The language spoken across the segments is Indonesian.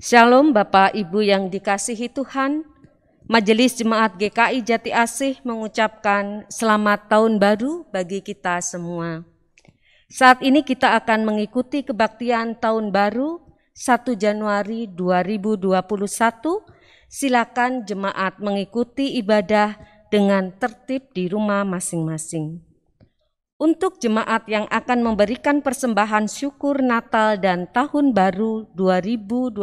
Shalom Bapak Ibu yang dikasihi Tuhan. Majelis Jemaat GKI Jati Asih mengucapkan selamat tahun baru bagi kita semua. Saat ini kita akan mengikuti kebaktian tahun baru 1 Januari 2021. Silakan jemaat mengikuti ibadah dengan tertib di rumah masing-masing. Untuk jemaat yang akan memberikan persembahan syukur Natal dan Tahun Baru 2021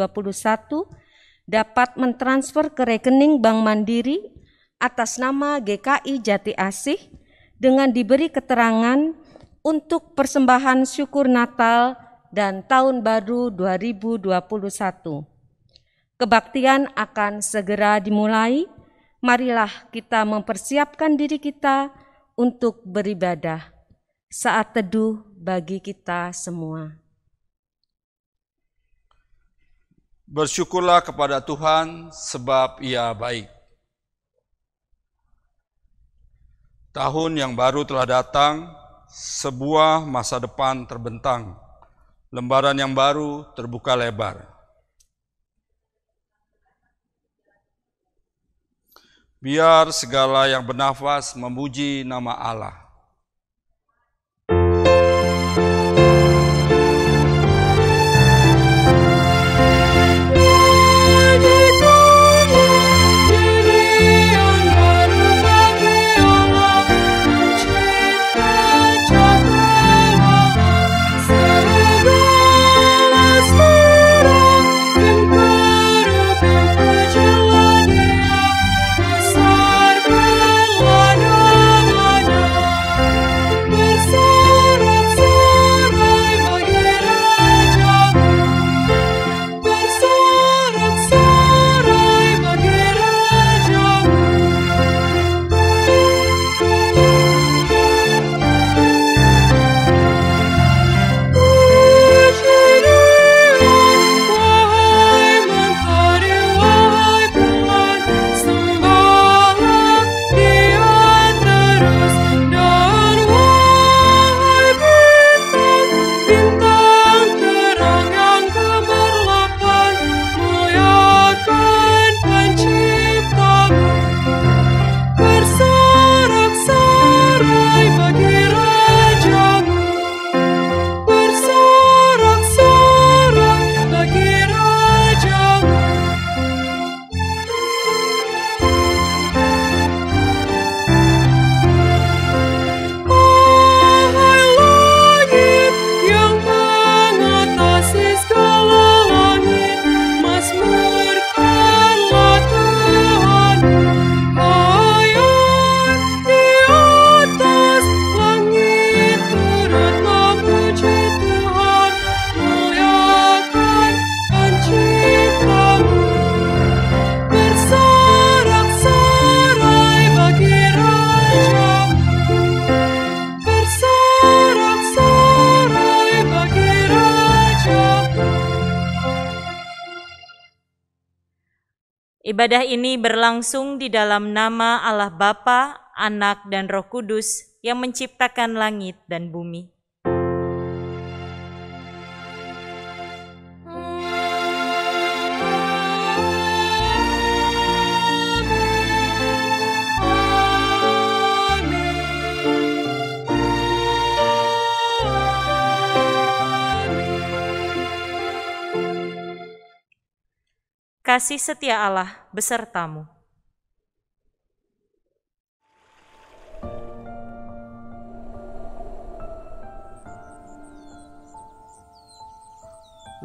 dapat mentransfer ke rekening Bank Mandiri atas nama GKI Jati Asih dengan diberi keterangan untuk persembahan syukur Natal dan Tahun Baru 2021. Kebaktian akan segera dimulai. Marilah kita mempersiapkan diri kita untuk beribadah. Saat teduh bagi kita semua. Bersyukurlah kepada Tuhan sebab Ia baik. Tahun yang baru telah datang, sebuah masa depan terbentang. Lembaran yang baru terbuka lebar. Biar segala yang bernafas memuji nama Allah. Ibadah ini berlangsung di dalam nama Allah Bapa, Anak, dan Roh Kudus yang menciptakan langit dan bumi. Kasih setia Allah besertamu.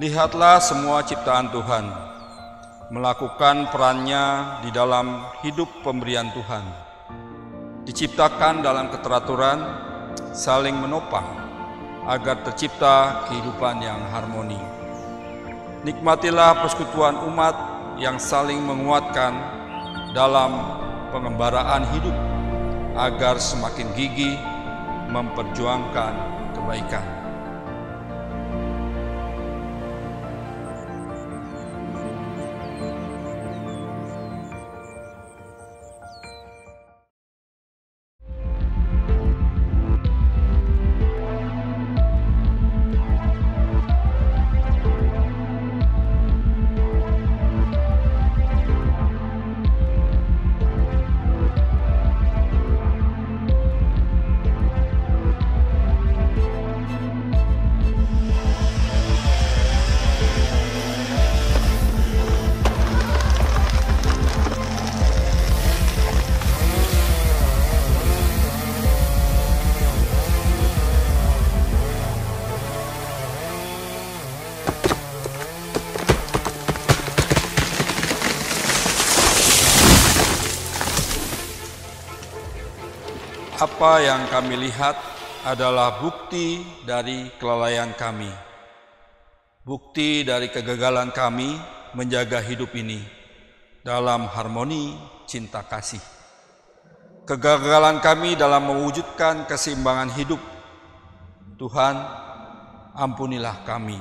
Lihatlah semua ciptaan Tuhan, melakukan perannya di dalam hidup pemberian Tuhan. Diciptakan dalam keteraturan, saling menopang, agar tercipta kehidupan yang harmoni. Nikmatilah persekutuan umat yang saling menguatkan dalam pengembaraan hidup, agar semakin gigih memperjuangkan kebaikan. Apa yang kami lihat adalah bukti dari kelalaian kami, bukti dari kegagalan kami menjaga hidup ini dalam harmoni cinta kasih. Kegagalan kami dalam mewujudkan keseimbangan hidup. Tuhan, ampunilah kami.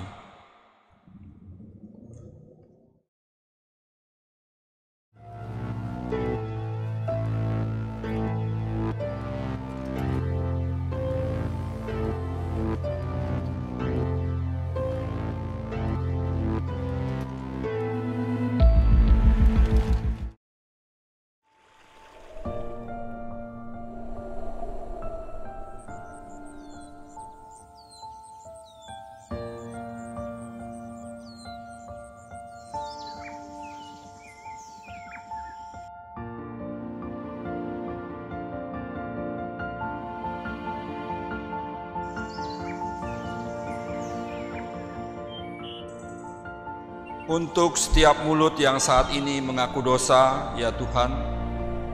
Untuk setiap mulut yang saat ini mengaku dosa, ya Tuhan,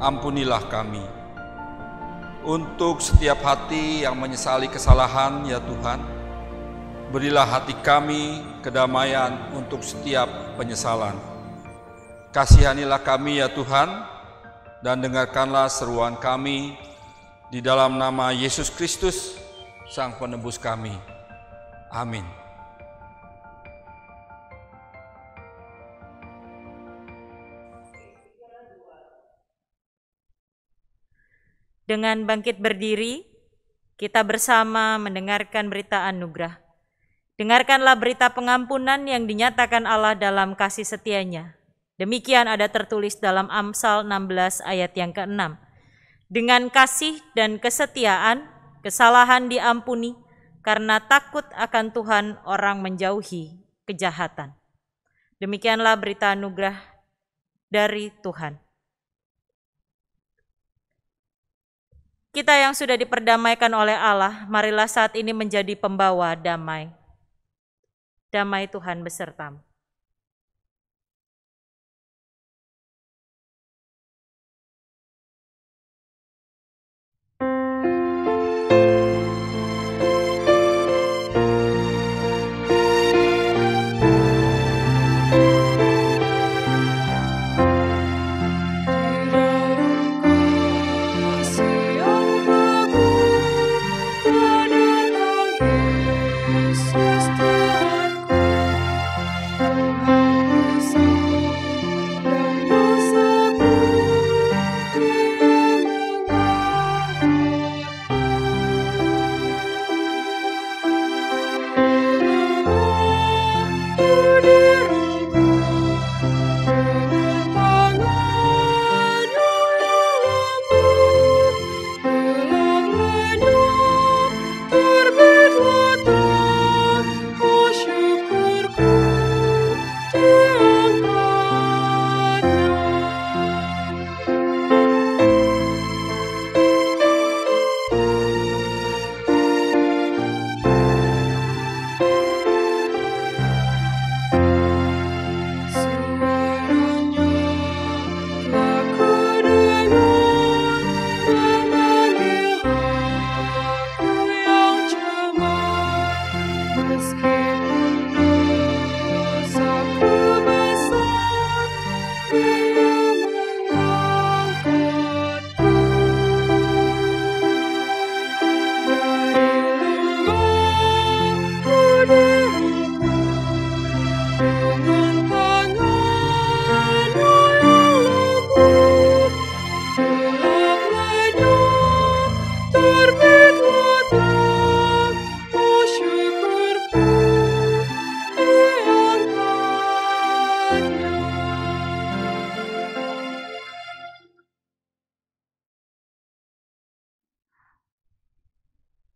ampunilah kami. Untuk setiap hati yang menyesali kesalahan, ya Tuhan, berilah hati kami kedamaian untuk setiap penyesalan. Kasihanilah kami, ya Tuhan, dan dengarkanlah seruan kami di dalam nama Yesus Kristus, Sang Penebus kami. Amin. Dengan bangkit berdiri, kita bersama mendengarkan berita anugerah. Dengarkanlah berita pengampunan yang dinyatakan Allah dalam kasih setia-Nya. Demikian ada tertulis dalam Amsal 16 ayat yang ke-6. Dengan kasih dan kesetiaan, kesalahan diampuni, karena takut akan Tuhan orang menjauhi kejahatan. Demikianlah berita anugerah dari Tuhan. Kita yang sudah diperdamaikan oleh Allah, marilah saat ini menjadi pembawa damai. Damai Tuhan besertamu.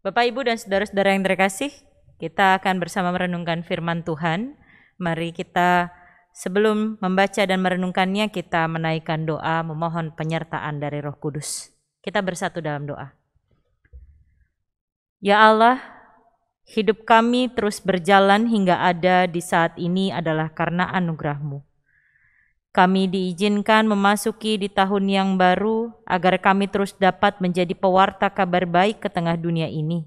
Bapak, Ibu, dan saudara-saudara yang terkasih, kita akan bersama merenungkan firman Tuhan. Mari kita sebelum membaca dan merenungkannya, kita menaikkan doa memohon penyertaan dari Roh Kudus. Kita bersatu dalam doa. Ya Allah, hidup kami terus berjalan hingga ada di saat ini adalah karena anugerah-Mu. Kami diizinkan memasuki di tahun yang baru agar kami terus dapat menjadi pewarta kabar baik ke tengah dunia ini.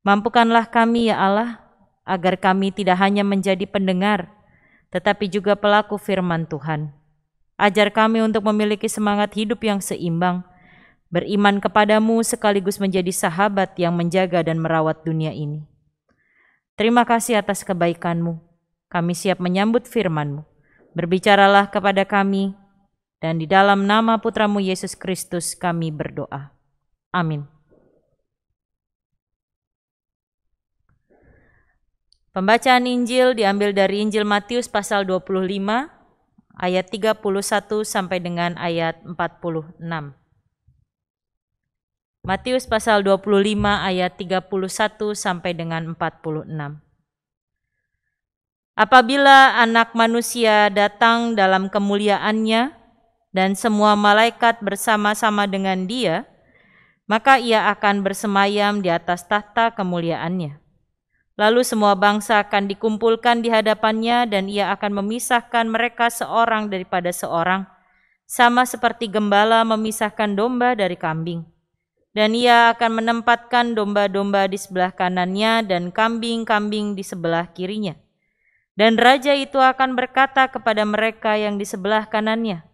Mampukanlah kami ya Allah, agar kami tidak hanya menjadi pendengar, tetapi juga pelaku firman Tuhan. Ajar kami untuk memiliki semangat hidup yang seimbang, beriman kepadamu sekaligus menjadi sahabat yang menjaga dan merawat dunia ini. Terima kasih atas kebaikan-Mu. Kami siap menyambut firman-Mu. Berbicaralah kepada kami, dan di dalam nama Putra-Mu Yesus Kristus kami berdoa. Amin. Pembacaan Injil diambil dari Injil Matius pasal 25, ayat 31 sampai dengan ayat 46. Matius pasal 25 ayat 31 sampai dengan 46. Apabila Anak Manusia datang dalam kemuliaannya dan semua malaikat bersama-sama dengan Dia, maka Ia akan bersemayam di atas tahta kemuliaannya. Lalu semua bangsa akan dikumpulkan di hadapannya dan Ia akan memisahkan mereka seorang daripada seorang, sama seperti gembala memisahkan domba dari kambing. Dan Ia akan menempatkan domba-domba di sebelah kanannya dan kambing-kambing di sebelah kirinya. Dan raja itu akan berkata kepada mereka yang di sebelah kanannya,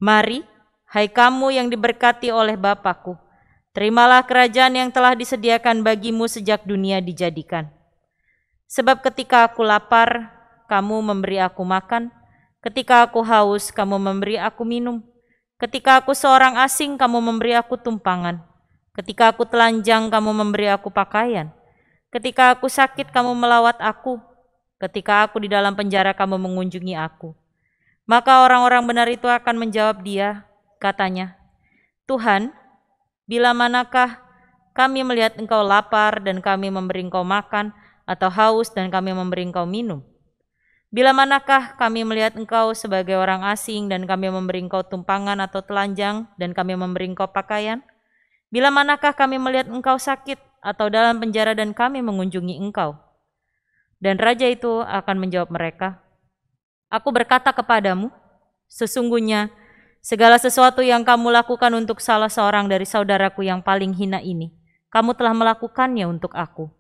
"Mari, hai kamu yang diberkati oleh Bapa-Ku, terimalah kerajaan yang telah disediakan bagimu sejak dunia dijadikan. Sebab ketika aku lapar, kamu memberi aku makan, ketika aku haus, kamu memberi aku minum, ketika aku seorang asing, kamu memberi aku tumpangan, ketika aku telanjang, kamu memberi aku pakaian, ketika aku sakit, kamu melawat aku, ketika aku di dalam penjara, kamu mengunjungi aku." Maka orang-orang benar itu akan menjawab Dia, katanya, "Tuhan, bila manakah kami melihat Engkau lapar dan kami memberi Engkau makan, atau haus dan kami memberi Engkau minum? Bila manakah kami melihat Engkau sebagai orang asing dan kami memberi Engkau tumpangan atau telanjang dan kami memberi Engkau pakaian? Bila manakah kami melihat Engkau sakit atau dalam penjara dan kami mengunjungi Engkau?" Dan raja itu akan menjawab mereka, "Aku berkata kepadamu, sesungguhnya segala sesuatu yang kamu lakukan untuk salah seorang dari saudaraku yang paling hina ini, kamu telah melakukannya untuk aku."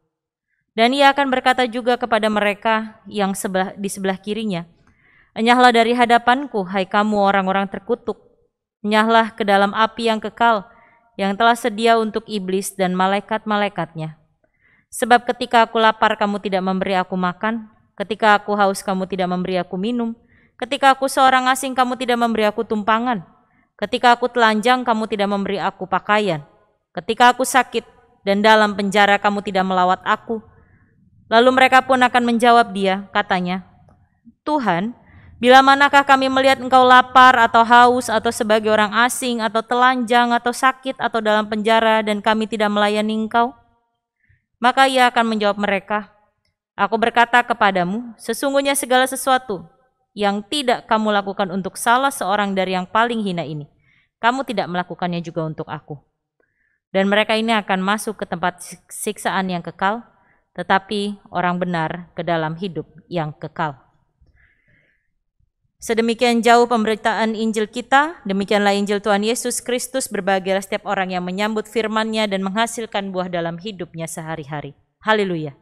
Dan Ia akan berkata juga kepada mereka yang di sebelah kirinya, "Enyahlah dari hadapanku, hai kamu orang-orang terkutuk. Enyahlah ke dalam api yang kekal, yang telah sedia untuk iblis dan malaikat-malaikatnya. Sebab ketika aku lapar, kamu tidak memberi aku makan, ketika aku haus, kamu tidak memberi aku minum, ketika aku seorang asing, kamu tidak memberi aku tumpangan, ketika aku telanjang, kamu tidak memberi aku pakaian, ketika aku sakit dan dalam penjara, kamu tidak melawat aku." Lalu mereka pun akan menjawab Dia, katanya, "Tuhan, bila manakah kami melihat Engkau lapar atau haus atau sebagai orang asing atau telanjang atau sakit atau dalam penjara dan kami tidak melayani Engkau?" Maka Ia akan menjawab mereka, "Aku berkata kepadamu, sesungguhnya segala sesuatu yang tidak kamu lakukan untuk salah seorang dari yang paling hina ini, kamu tidak melakukannya juga untuk aku." Dan mereka ini akan masuk ke tempat siksaan yang kekal, tetapi orang benar ke dalam hidup yang kekal. Sedemikian jauh pemberitaan Injil kita, demikianlah Injil Tuhan Yesus Kristus. Berbahagialah setiap orang yang menyambut firman-Nya dan menghasilkan buah dalam hidupnya sehari-hari. Haleluya.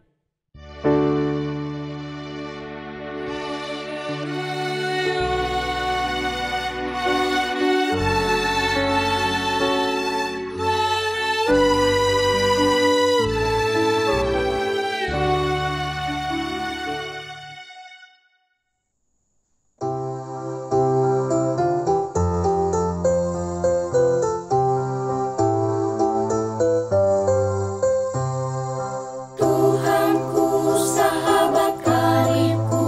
Tuhanku, sahabat karibku.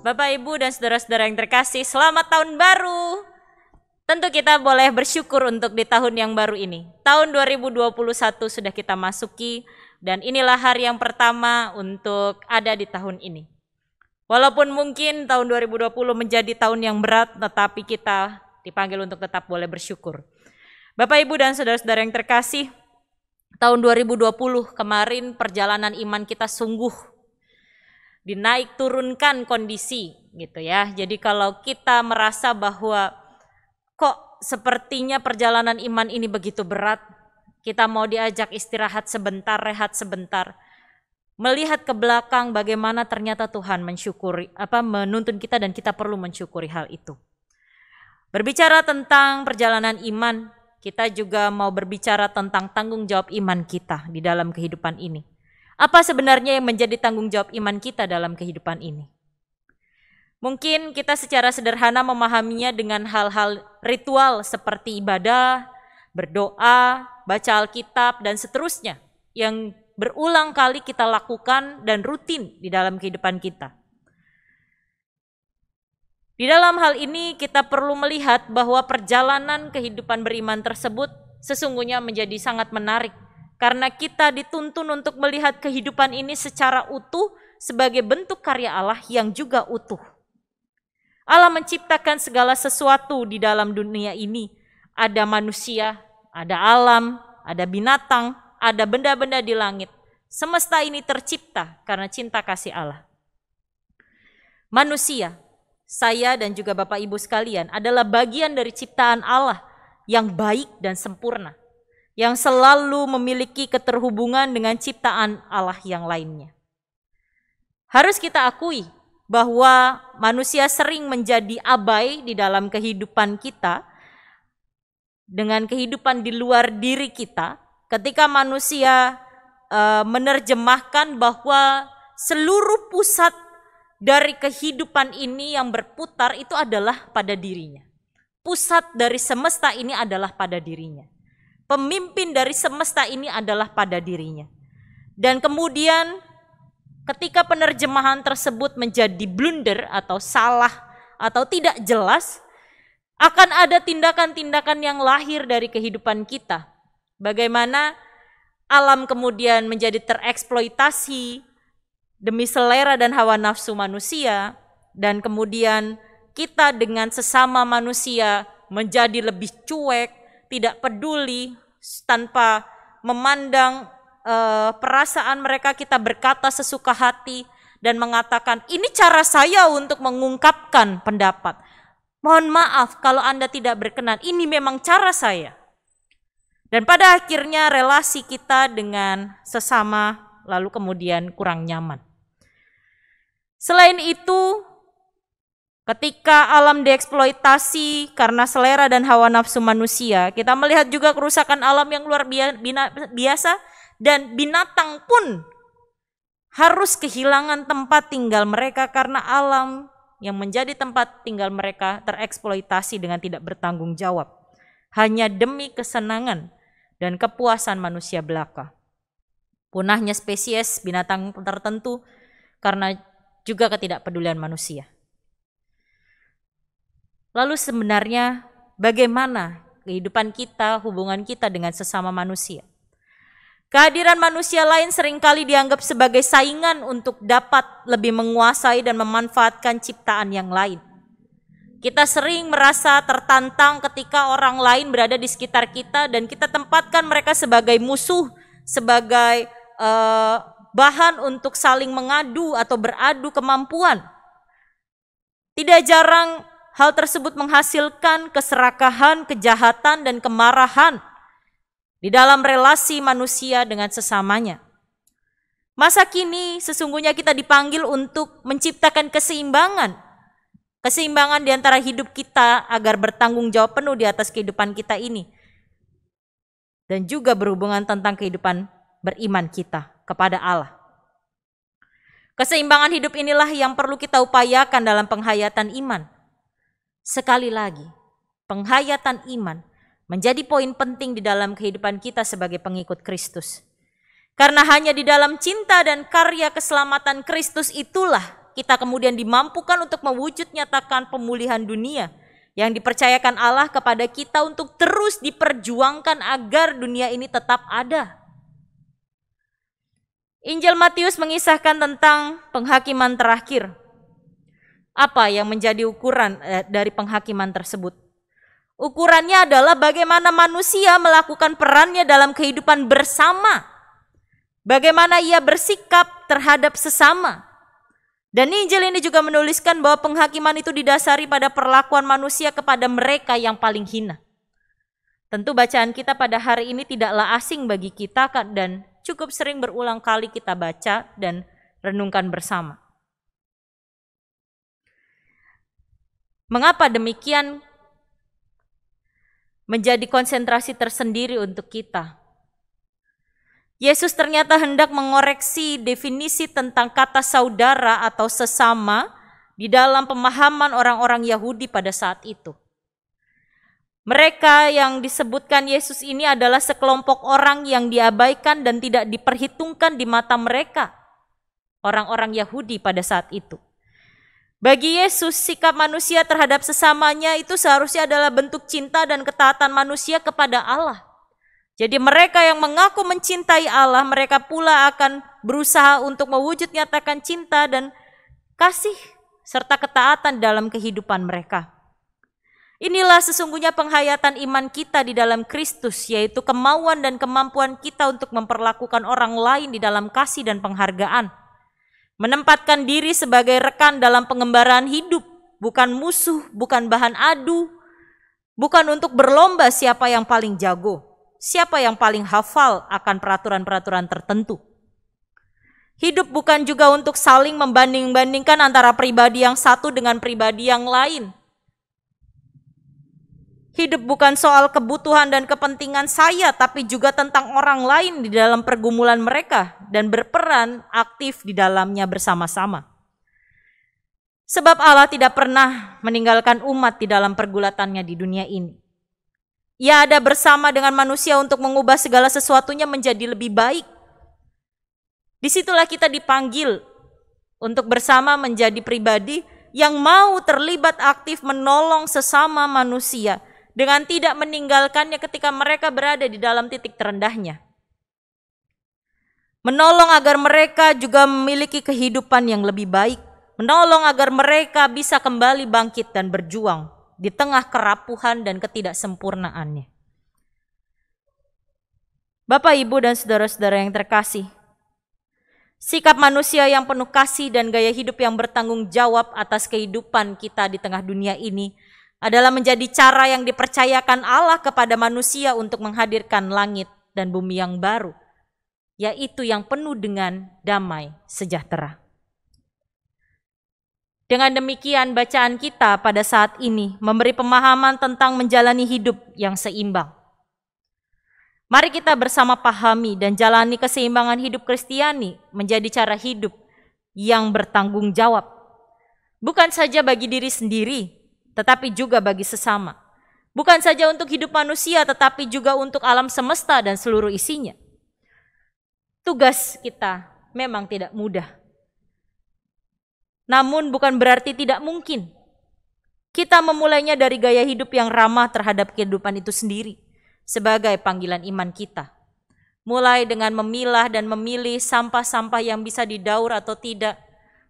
Bapak, Ibu, dan saudara-saudara yang terkasih, selamat tahun baru. Tentu kita boleh bersyukur untuk di tahun yang baru ini. Tahun 2021 sudah kita masuki dan inilah hari yang pertama untuk ada di tahun ini. Walaupun mungkin tahun 2020 menjadi tahun yang berat, tetapi kita dipanggil untuk tetap boleh bersyukur. Bapak, Ibu, dan saudara-saudara yang terkasih, tahun 2020 kemarin perjalanan iman kita sungguh dinaik turunkan kondisi gitu ya. Jadi kalau kita merasa bahwa kok sepertinya perjalanan iman ini begitu berat, kita mau diajak istirahat sebentar, rehat sebentar. Melihat ke belakang bagaimana ternyata Tuhan menuntun kita dan kita perlu mensyukuri hal itu. Berbicara tentang perjalanan iman, kita juga mau berbicara tentang tanggung jawab iman kita di dalam kehidupan ini. Apa sebenarnya yang menjadi tanggung jawab iman kita dalam kehidupan ini? Mungkin kita secara sederhana memahaminya dengan hal-hal ritual seperti ibadah, berdoa, baca Alkitab, dan seterusnya yang berulang kali kita lakukan dan rutin di dalam kehidupan kita. Di dalam hal ini kita perlu melihat bahwa perjalanan kehidupan beriman tersebut sesungguhnya menjadi sangat menarik karena kita dituntun untuk melihat kehidupan ini secara utuh sebagai bentuk karya Allah yang juga utuh. Allah menciptakan segala sesuatu di dalam dunia ini. Ada manusia, ada alam, ada binatang, ada benda-benda di langit. Semesta ini tercipta karena cinta kasih Allah. Manusia, saya dan juga Bapak Ibu sekalian adalah bagian dari ciptaan Allah yang baik dan sempurna, yang selalu memiliki keterhubungan dengan ciptaan Allah yang lainnya. Harus kita akui bahwa manusia sering menjadi abai di dalam kehidupan kita, dengan kehidupan di luar diri kita, ketika manusia menerjemahkan bahwa seluruh pusat dari kehidupan ini yang berputar itu adalah pada dirinya. Pusat dari semesta ini adalah pada dirinya. Pemimpin dari semesta ini adalah pada dirinya. Dan kemudian ketika penerjemahan tersebut menjadi blunder atau salah atau tidak jelas, akan ada tindakan-tindakan yang lahir dari kehidupan kita. Bagaimana alam kemudian menjadi tereksploitasi demi selera dan hawa nafsu manusia, dan kemudian kita dengan sesama manusia menjadi lebih cuek, tidak peduli, tanpa memandang perasaan mereka, kita berkata sesuka hati dan mengatakan, ini cara saya untuk mengungkapkan pendapat. Mohon maaf kalau Anda tidak berkenan, ini memang cara saya. Dan pada akhirnya relasi kita dengan sesama lalu kemudian kurang nyaman. Selain itu, ketika alam dieksploitasi karena selera dan hawa nafsu manusia, kita melihat juga kerusakan alam yang luar biasa, dan binatang pun harus kehilangan tempat tinggal mereka karena alam yang menjadi tempat tinggal mereka tereksploitasi dengan tidak bertanggung jawab, hanya demi kesenangan dan kepuasan manusia belaka. Punahnya spesies binatang tertentu karena juga ketidakpedulian manusia. Lalu sebenarnya bagaimana kehidupan kita, hubungan kita dengan sesama manusia? Kehadiran manusia lain seringkali dianggap sebagai saingan untuk dapat lebih menguasai dan memanfaatkan ciptaan yang lain. Kita sering merasa tertantang ketika orang lain berada di sekitar kita dan kita tempatkan mereka sebagai musuh, sebagai bahan untuk saling mengadu atau beradu kemampuan. Tidak jarang hal tersebut menghasilkan keserakahan, kejahatan, dan kemarahan di dalam relasi manusia dengan sesamanya. Masa kini sesungguhnya kita dipanggil untuk menciptakan keseimbangan. Keseimbangan di antara hidup kita agar bertanggung jawab penuh di atas kehidupan kita ini. Dan juga berhubungan tentang kehidupan beriman kita kepada Allah. Keseimbangan hidup inilah yang perlu kita upayakan dalam penghayatan iman. Sekali lagi, penghayatan iman menjadi poin penting di dalam kehidupan kita sebagai pengikut Kristus. Karena hanya di dalam cinta dan karya keselamatan Kristus itulah kita kemudian dimampukan untuk mewujud nyatakan pemulihan dunia yang dipercayakan Allah kepada kita untuk terus diperjuangkan agar dunia ini tetap ada. Injil Matius mengisahkan tentang penghakiman terakhir. Apa yang menjadi ukuran dari penghakiman tersebut? Ukurannya adalah bagaimana manusia melakukan perannya dalam kehidupan bersama. Bagaimana ia bersikap terhadap sesama. Dan Injil ini juga menuliskan bahwa penghakiman itu didasari pada perlakuan manusia kepada mereka yang paling hina. Tentu bacaan kita pada hari ini tidaklah asing bagi kita dan cukup sering berulang kali kita baca dan renungkan bersama. Mengapa demikian menjadi konsentrasi tersendiri untuk kita? Yesus ternyata hendak mengoreksi definisi tentang kata saudara atau sesama di dalam pemahaman orang-orang Yahudi pada saat itu. Mereka yang disebutkan Yesus ini adalah sekelompok orang yang diabaikan dan tidak diperhitungkan di mata mereka, orang-orang Yahudi pada saat itu. Bagi Yesus, sikap manusia terhadap sesamanya itu seharusnya adalah bentuk cinta dan ketaatan manusia kepada Allah. Jadi mereka yang mengaku mencintai Allah, mereka pula akan berusaha untuk mewujud nyatakan cinta dan kasih serta ketaatan dalam kehidupan mereka. Inilah sesungguhnya penghayatan iman kita di dalam Kristus, yaitu kemauan dan kemampuan kita untuk memperlakukan orang lain di dalam kasih dan penghargaan. Menempatkan diri sebagai rekan dalam pengembaraan hidup, bukan musuh, bukan bahan adu, bukan untuk berlomba siapa yang paling jago, siapa yang paling hafal akan peraturan-peraturan tertentu. Hidup bukan juga untuk saling membanding-bandingkan antara pribadi yang satu dengan pribadi yang lain. Hidup bukan soal kebutuhan dan kepentingan saya, tapi juga tentang orang lain di dalam pergumulan mereka dan berperan aktif di dalamnya bersama-sama. Sebab Allah tidak pernah meninggalkan umat di dalam pergulatannya di dunia ini. Ia ada bersama dengan manusia untuk mengubah segala sesuatunya menjadi lebih baik. Disitulah kita dipanggil untuk bersama menjadi pribadi yang mau terlibat aktif menolong sesama manusia dengan tidak meninggalkannya ketika mereka berada di dalam titik terendahnya. Menolong agar mereka juga memiliki kehidupan yang lebih baik. Menolong agar mereka bisa kembali bangkit dan berjuang di tengah kerapuhan dan ketidaksempurnaannya. Bapak, Ibu, dan saudara-saudara yang terkasih, sikap manusia yang penuh kasih dan gaya hidup yang bertanggung jawab atas kehidupan kita di tengah dunia ini adalah menjadi cara yang dipercayakan Allah kepada manusia untuk menghadirkan langit dan bumi yang baru, yaitu yang penuh dengan damai sejahtera. Dengan demikian, bacaan kita pada saat ini memberi pemahaman tentang menjalani hidup yang seimbang. Mari kita bersama pahami dan jalani keseimbangan hidup Kristiani menjadi cara hidup yang bertanggung jawab. Bukan saja bagi diri sendiri, tetapi juga bagi sesama. Bukan saja untuk hidup manusia, tetapi juga untuk alam semesta dan seluruh isinya. Tugas kita memang tidak mudah. Namun bukan berarti tidak mungkin. Kita memulainya dari gaya hidup yang ramah terhadap kehidupan itu sendiri sebagai panggilan iman kita. Mulai dengan memilah dan memilih sampah-sampah yang bisa didaur atau tidak.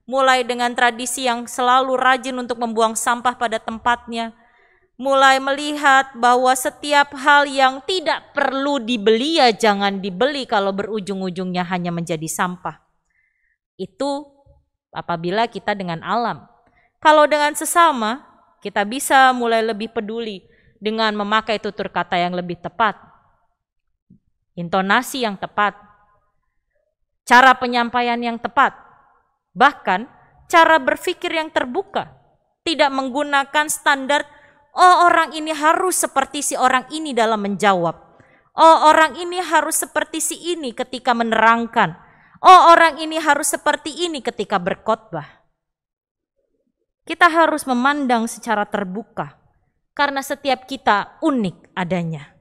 Mulai dengan tradisi yang selalu rajin untuk membuang sampah pada tempatnya. Mulai melihat bahwa setiap hal yang tidak perlu dibeli ya jangan dibeli kalau berujung-ujungnya hanya menjadi sampah. Itu apabila kita dengan alam. Kalau dengan sesama, kita bisa mulai lebih peduli dengan memakai tutur kata yang lebih tepat, intonasi yang tepat, cara penyampaian yang tepat, bahkan cara berpikir yang terbuka, tidak menggunakan standar, oh orang ini harus seperti si orang ini dalam menjawab, oh orang ini harus seperti si ini ketika menerangkan, oh orang ini harus seperti ini ketika berkhotbah. Kita harus memandang secara terbuka, karena setiap kita unik adanya.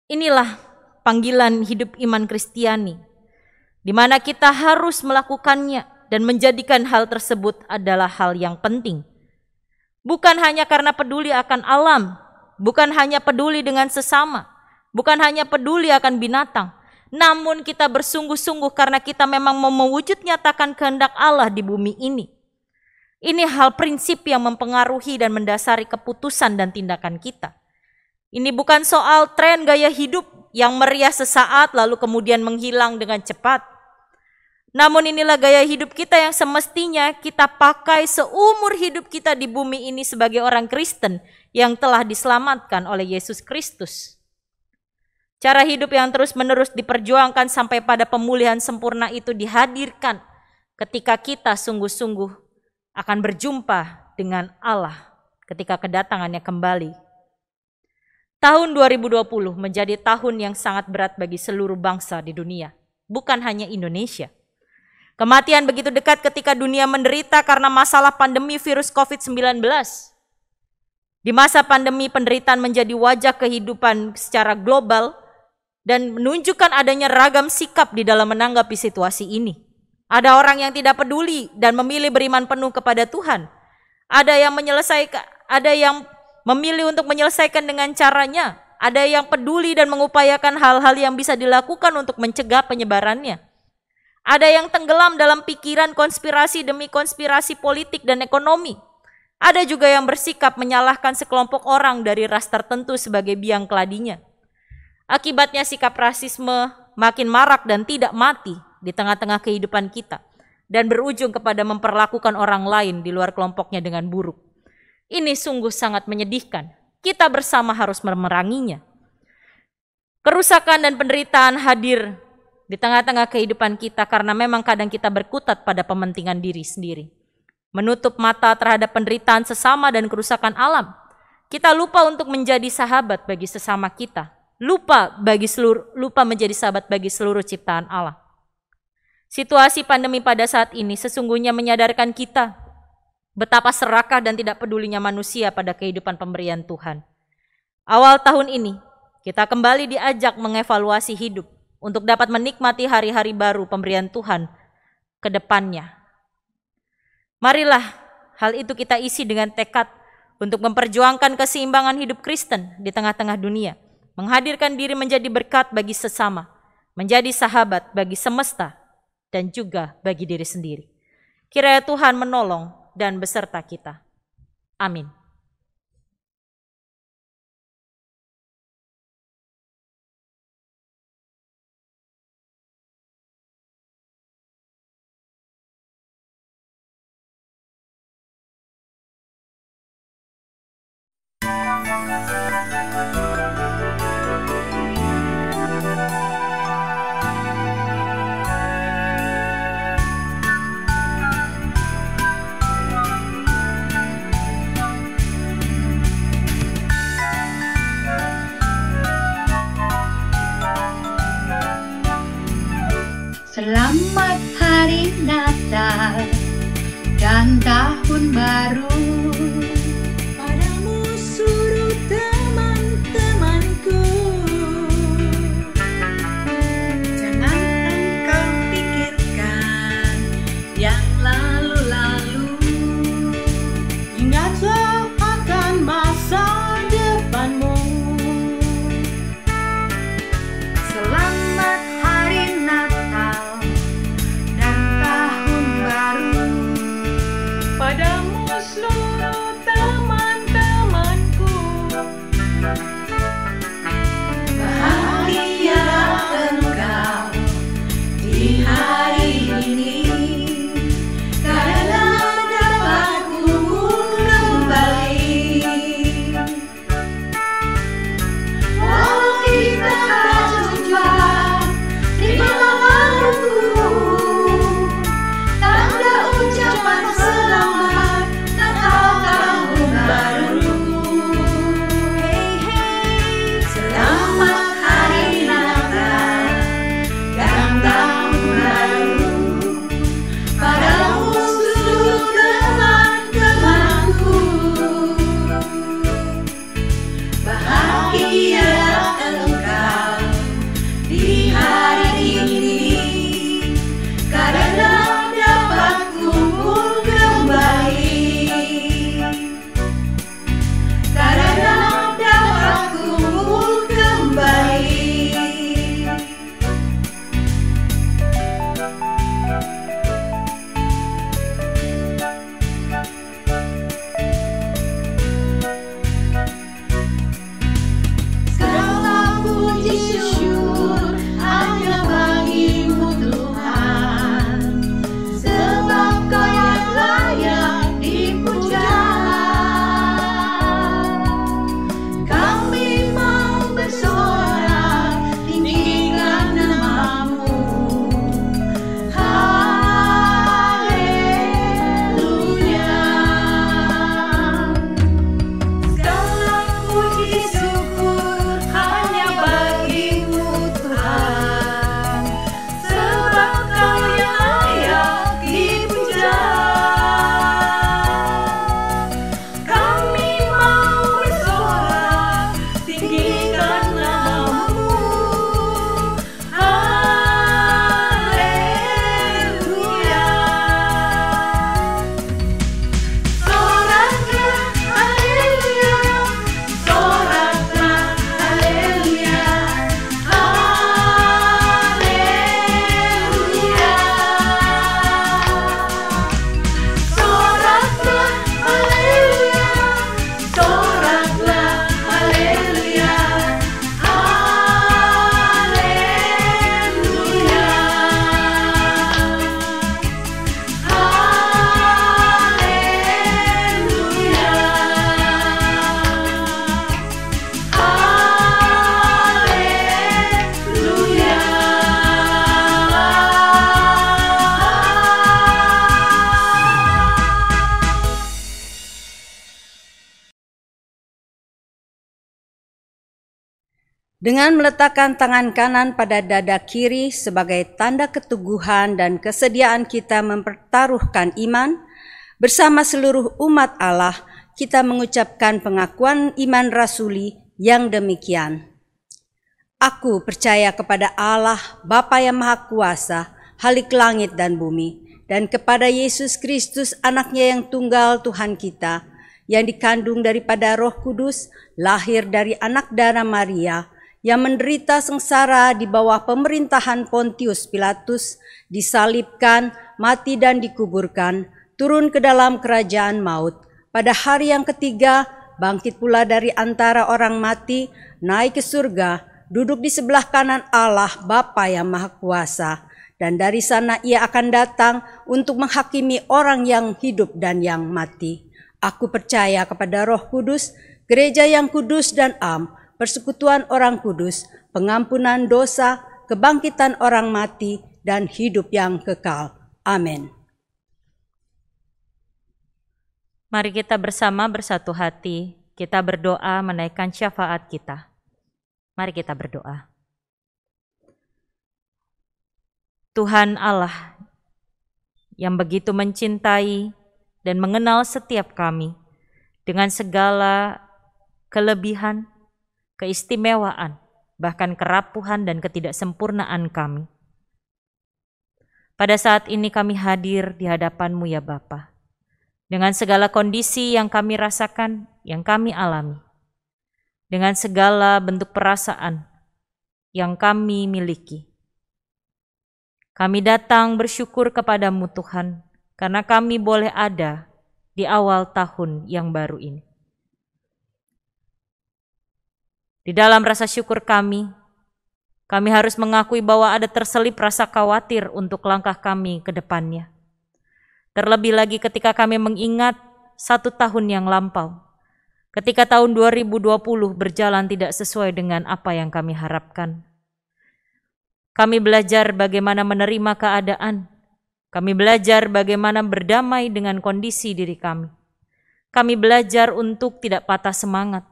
Inilah panggilan hidup iman Kristiani. di mana kita harus melakukannya dan menjadikan hal tersebut adalah hal yang penting. Bukan hanya karena peduli akan alam, bukan hanya peduli dengan sesama, bukan hanya peduli akan binatang, namun kita bersungguh-sungguh karena kita memang mau mewujud nyatakan kehendak Allah di bumi ini. Ini hal prinsip yang mempengaruhi dan mendasari keputusan dan tindakan kita. Ini bukan soal tren gaya hidup yang meriah sesaat lalu kemudian menghilang dengan cepat. Namun inilah gaya hidup kita yang semestinya kita pakai seumur hidup kita di bumi ini sebagai orang Kristen yang telah diselamatkan oleh Yesus Kristus. Cara hidup yang terus-menerus diperjuangkan sampai pada pemulihan sempurna itu dihadirkan ketika kita sungguh-sungguh akan berjumpa dengan Allah ketika kedatangannya kembali. Tahun 2020 menjadi tahun yang sangat berat bagi seluruh bangsa di dunia, bukan hanya Indonesia. Kematian begitu dekat ketika dunia menderita karena masalah pandemi virus COVID-19. Di masa pandemi, penderitaan menjadi wajah kehidupan secara global dan menunjukkan adanya ragam sikap di dalam menanggapi situasi ini. Ada orang yang tidak peduli dan memilih beriman penuh kepada Tuhan. Ada yang memilih untuk menyelesaikan dengan caranya. Ada yang peduli dan mengupayakan hal-hal yang bisa dilakukan untuk mencegah penyebarannya. Ada yang tenggelam dalam pikiran konspirasi demi konspirasi politik dan ekonomi. Ada juga yang bersikap menyalahkan sekelompok orang dari ras tertentu sebagai biang keladinya. Akibatnya sikap rasisme makin marak dan tidak mati di tengah-tengah kehidupan kita dan berujung kepada memperlakukan orang lain di luar kelompoknya dengan buruk. Ini sungguh sangat menyedihkan. Kita bersama harus memeranginya. Kerusakan dan penderitaan hadir di tengah-tengah kehidupan kita karena memang kadang kita berkutat pada kepentingan diri sendiri. Menutup mata terhadap penderitaan sesama dan kerusakan alam. Kita lupa untuk menjadi sahabat bagi sesama kita. Lupa menjadi sahabat bagi seluruh ciptaan Allah. Situasi pandemi pada saat ini sesungguhnya menyadarkan kita betapa serakah dan tidak pedulinya manusia pada kehidupan pemberian Tuhan. Awal tahun ini, kita kembali diajak mengevaluasi hidup untuk dapat menikmati hari-hari baru pemberian Tuhan ke depannya. Marilah hal itu kita isi dengan tekad untuk memperjuangkan keseimbangan hidup Kristen di tengah-tengah dunia, menghadirkan diri menjadi berkat bagi sesama, menjadi sahabat bagi semesta, dan juga bagi diri sendiri. Kiranya Tuhan menolong dan beserta kita. Amin. Selamat Hari Natal dan Tahun Baru padamu seluruh teman-temanku. Jangan engkau pikirkan yang lalu-lalu. Ingatlah akan masa depanmu. Selamat Hari Natal padamu seluruh Dengan meletakkan tangan kanan pada dada kiri sebagai tanda keteguhan dan kesediaan kita mempertaruhkan iman, bersama seluruh umat Allah, kita mengucapkan pengakuan iman rasuli yang demikian. Aku percaya kepada Allah, Bapa yang Maha Kuasa, Khalik langit dan bumi, dan kepada Yesus Kristus, Anaknya yang tunggal Tuhan kita, yang dikandung daripada Roh Kudus, lahir dari anak darah Maria, yang menderita sengsara di bawah pemerintahan Pontius Pilatus, disalibkan, mati dan dikuburkan, turun ke dalam kerajaan maut. Pada hari yang ketiga, bangkit pula dari antara orang mati, naik ke surga, duduk di sebelah kanan Allah Bapa yang Maha Kuasa, dan dari sana ia akan datang untuk menghakimi orang yang hidup dan yang mati. Aku percaya kepada Roh Kudus, gereja yang kudus dan am, persekutuan orang kudus, pengampunan dosa, kebangkitan orang mati, dan hidup yang kekal. Amin. Mari kita bersama bersatu hati, kita berdoa menaikkan syafaat kita. Mari kita berdoa. Tuhan Allah yang begitu mencintai dan mengenal setiap kami dengan segala kelebihan, keistimewaan, bahkan kerapuhan dan ketidaksempurnaan kami. Pada saat ini kami hadir di hadapan-Mu ya Bapa, dengan segala kondisi yang kami rasakan, yang kami alami, dengan segala bentuk perasaan yang kami miliki. Kami datang bersyukur kepada-Mu Tuhan, karena kami boleh ada di awal tahun yang baru ini. Di dalam rasa syukur kami harus mengakui bahwa ada terselip rasa khawatir untuk langkah kami ke depannya. Terlebih lagi ketika kami mengingat 1 tahun yang lampau, ketika tahun 2020 berjalan tidak sesuai dengan apa yang kami harapkan. Kami belajar bagaimana menerima keadaan. Kami belajar bagaimana berdamai dengan kondisi diri kami. Kami belajar untuk tidak patah semangat.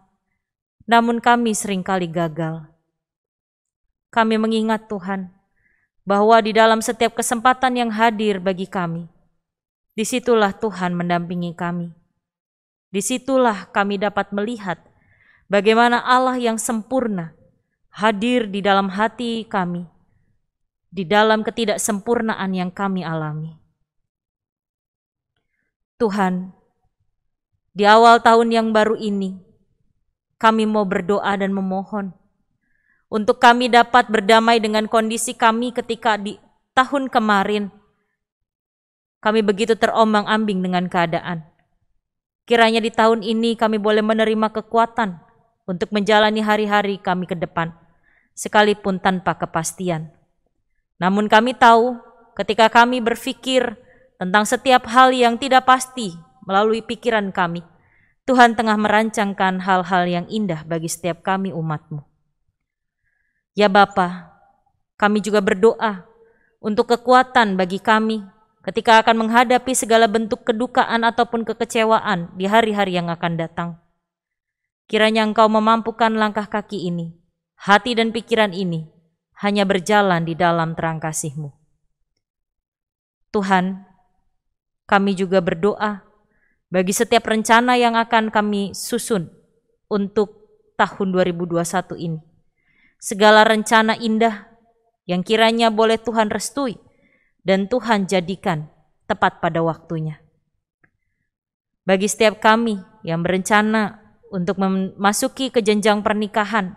Namun kami seringkali gagal. Kami mengingat Tuhan, bahwa di dalam setiap kesempatan yang hadir bagi kami, disitulah Tuhan mendampingi kami. Disitulah kami dapat melihat bagaimana Allah yang sempurna hadir di dalam hati kami, di dalam ketidaksempurnaan yang kami alami. Tuhan, di awal tahun yang baru ini, kami mau berdoa dan memohon untuk kami dapat berdamai dengan kondisi kami ketika di tahun kemarin kami begitu terombang-ambing dengan keadaan. Kiranya di tahun ini kami boleh menerima kekuatan untuk menjalani hari-hari kami ke depan, sekalipun tanpa kepastian. Namun kami tahu ketika kami berpikir tentang setiap hal yang tidak pasti melalui pikiran kami, Tuhan tengah merancangkan hal-hal yang indah bagi setiap kami umat-Mu. Ya Bapa, kami juga berdoa untuk kekuatan bagi kami ketika akan menghadapi segala bentuk kedukaan ataupun kekecewaan di hari-hari yang akan datang. Kiranya Engkau memampukan langkah kaki ini, hati dan pikiran ini, hanya berjalan di dalam terang kasih-Mu. Tuhan, kami juga berdoa bagi setiap rencana yang akan kami susun untuk tahun 2021 ini. Segala rencana indah yang kiranya boleh Tuhan restui dan Tuhan jadikan tepat pada waktunya. Bagi setiap kami yang berencana untuk memasuki ke jenjang pernikahan,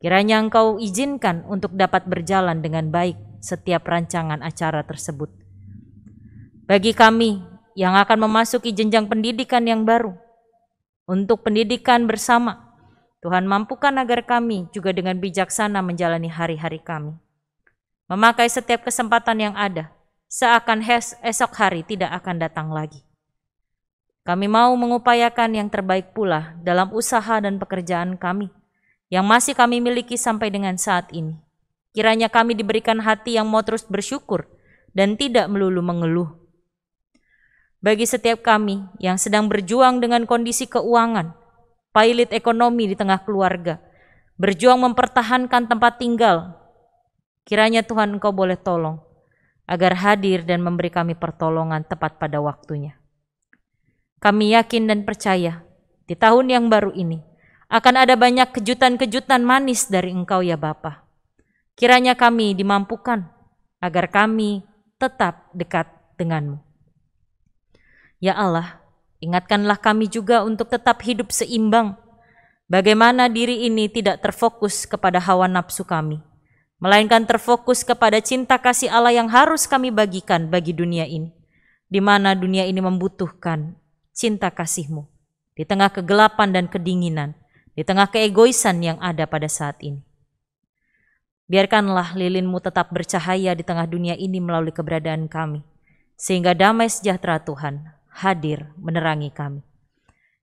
kiranya Engkau izinkan untuk dapat berjalan dengan baik setiap rancangan acara tersebut. Bagi kami yang akan memasuki jenjang pendidikan yang baru, untuk pendidikan bersama, Tuhan mampukan agar kami juga dengan bijaksana menjalani hari-hari kami. Memakai setiap kesempatan yang ada, seakan esok hari tidak akan datang lagi. Kami mau mengupayakan yang terbaik pula dalam usaha dan pekerjaan kami, yang masih kami miliki sampai dengan saat ini. Kiranya kami diberikan hati yang mau terus bersyukur dan tidak melulu mengeluh. Bagi setiap kami yang sedang berjuang dengan kondisi keuangan, pailit ekonomi di tengah keluarga, berjuang mempertahankan tempat tinggal. Kiranya Tuhan Engkau boleh tolong agar hadir dan memberi kami pertolongan tepat pada waktunya. Kami yakin dan percaya di tahun yang baru ini akan ada banyak kejutan-kejutan manis dari Engkau ya Bapa. Kiranya kami dimampukan agar kami tetap dekat denganmu. Ya Allah, ingatkanlah kami juga untuk tetap hidup seimbang. Bagaimana diri ini tidak terfokus kepada hawa nafsu kami, melainkan terfokus kepada cinta kasih Allah yang harus kami bagikan bagi dunia ini, di mana dunia ini membutuhkan cinta kasih-Mu, di tengah kegelapan dan kedinginan, di tengah keegoisan yang ada pada saat ini. Biarkanlah lilin-Mu tetap bercahaya di tengah dunia ini melalui keberadaan kami, sehingga damai sejahtera Tuhan hadir menerangi kami.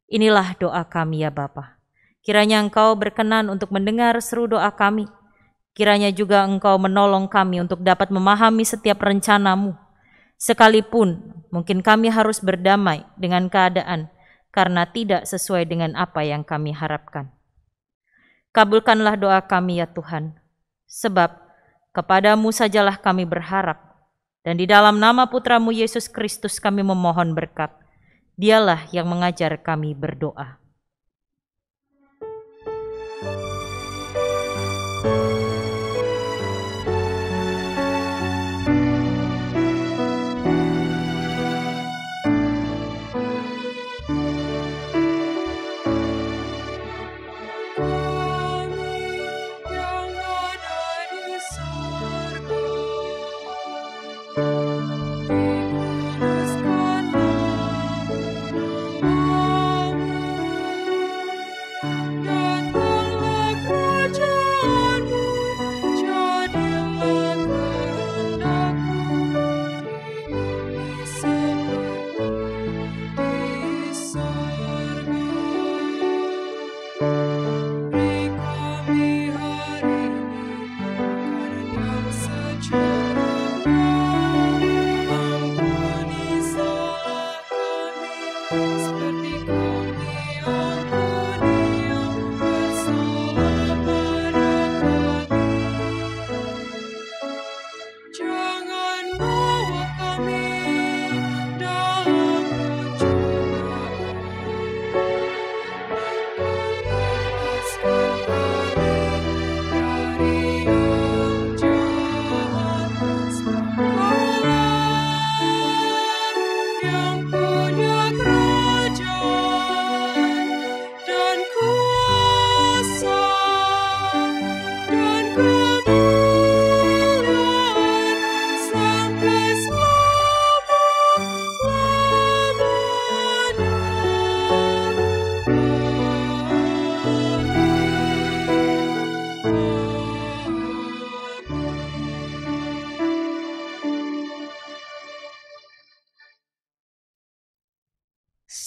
Inilah doa kami ya Bapa. Kiranya Engkau berkenan untuk mendengar seru doa kami. Kiranya juga Engkau menolong kami untuk dapat memahami setiap rencana-Mu. Sekalipun mungkin kami harus berdamai dengan keadaan karena tidak sesuai dengan apa yang kami harapkan. Kabulkanlah doa kami ya Tuhan, sebab kepadamu sajalah kami berharap, dan di dalam nama Putra-Mu Yesus Kristus kami memohon berkat. Dialah yang mengajar kami berdoa.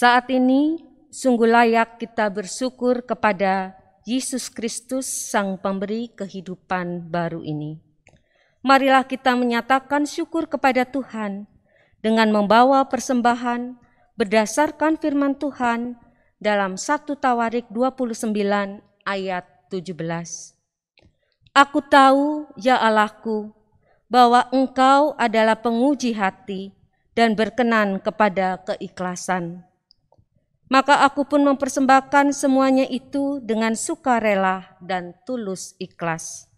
Saat ini sungguh layak kita bersyukur kepada Yesus Kristus, Sang Pemberi kehidupan baru ini. Marilah kita menyatakan syukur kepada Tuhan dengan membawa persembahan berdasarkan firman Tuhan dalam 1 Tawarik 29 ayat 17. Aku tahu, ya Allahku, bahwa Engkau adalah penguji hati dan berkenan kepada keikhlasan. Maka aku pun mempersembahkan semuanya itu dengan sukarela dan tulus ikhlas.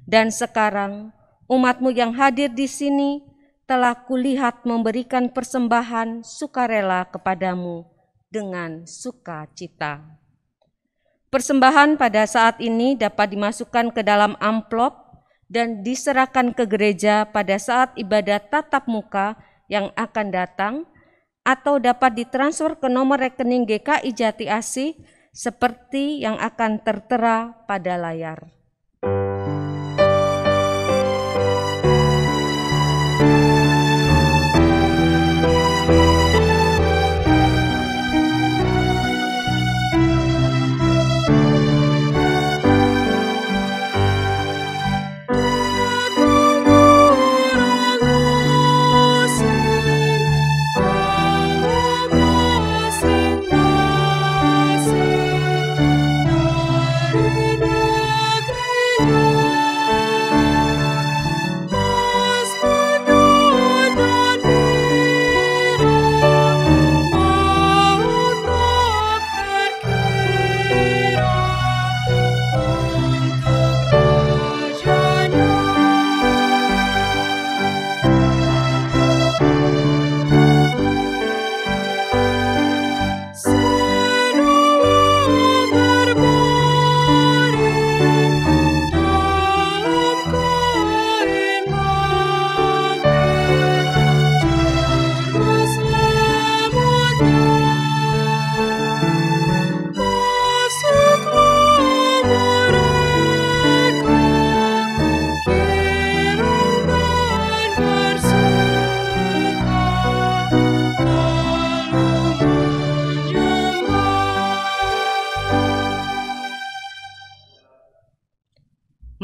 Dan sekarang umat-Mu yang hadir di sini telah kulihat memberikan persembahan sukarela kepadamu dengan sukacita. Persembahan pada saat ini dapat dimasukkan ke dalam amplop dan diserahkan ke gereja pada saat ibadat tatap muka yang akan datang, atau dapat ditransfer ke nomor rekening GKI Jati Asih seperti yang akan tertera pada layar. Masing-masing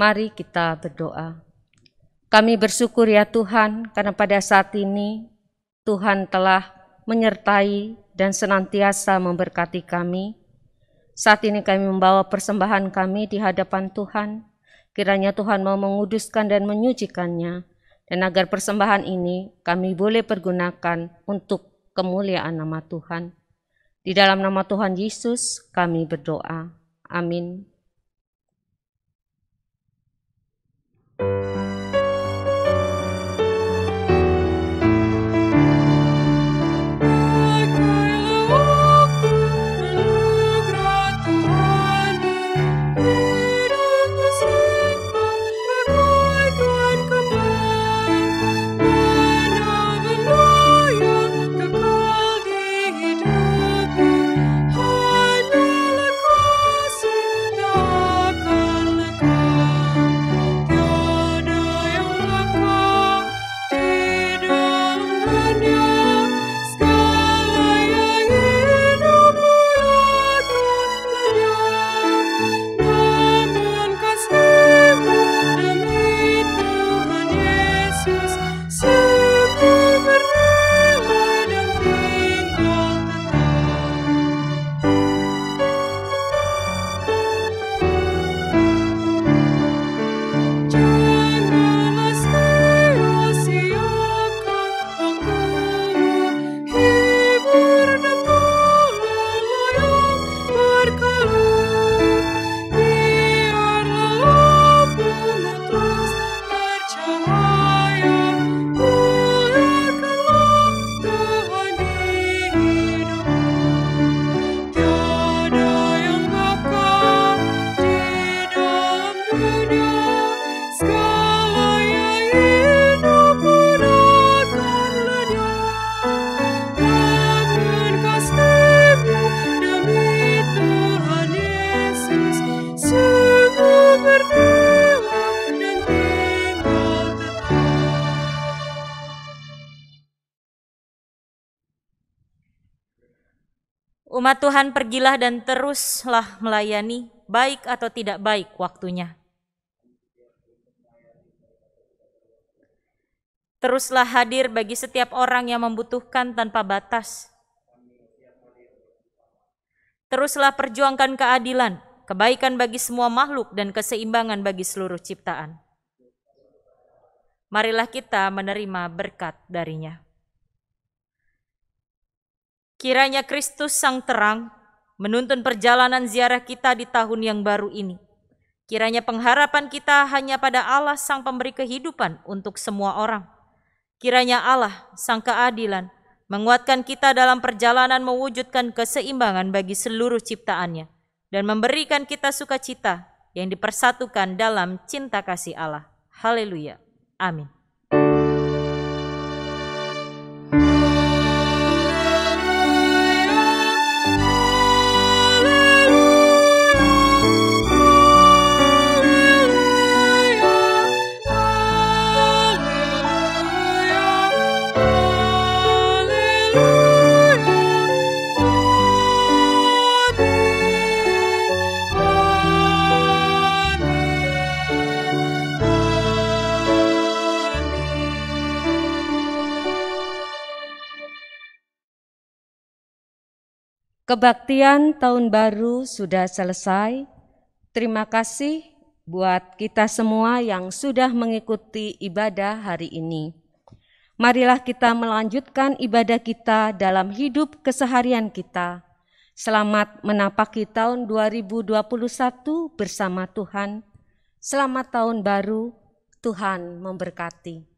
Mari kita berdoa. Kami bersyukur ya Tuhan, karena pada saat ini Tuhan telah menyertai dan senantiasa memberkati kami. Saat ini kami membawa persembahan kami di hadapan Tuhan. Kiranya Tuhan mau menguduskan dan menyucikannya, dan agar persembahan ini kami boleh pergunakan untuk kemuliaan nama Tuhan. Di dalam nama Tuhan Yesus kami berdoa. Amin. Umat Tuhan, pergilah dan teruslah melayani, baik atau tidak baik waktunya. Teruslah hadir bagi setiap orang yang membutuhkan tanpa batas. Teruslah perjuangkan keadilan, kebaikan bagi semua makhluk dan keseimbangan bagi seluruh ciptaan. Marilah kita menerima berkat darinya. Kiranya Kristus Sang Terang menuntun perjalanan ziarah kita di tahun yang baru ini. Kiranya pengharapan kita hanya pada Allah Sang Pemberi kehidupan untuk semua orang. Kiranya Allah Sang Keadilan menguatkan kita dalam perjalanan mewujudkan keseimbangan bagi seluruh ciptaannya dan memberikan kita sukacita yang dipersatukan dalam cinta kasih Allah. Haleluya. Amin. Kebaktian tahun baru sudah selesai. Terima kasih buat kita semua yang sudah mengikuti ibadah hari ini. Marilah kita melanjutkan ibadah kita dalam hidup keseharian kita. Selamat menapaki tahun 2021 bersama Tuhan. Selamat tahun baru, Tuhan memberkati.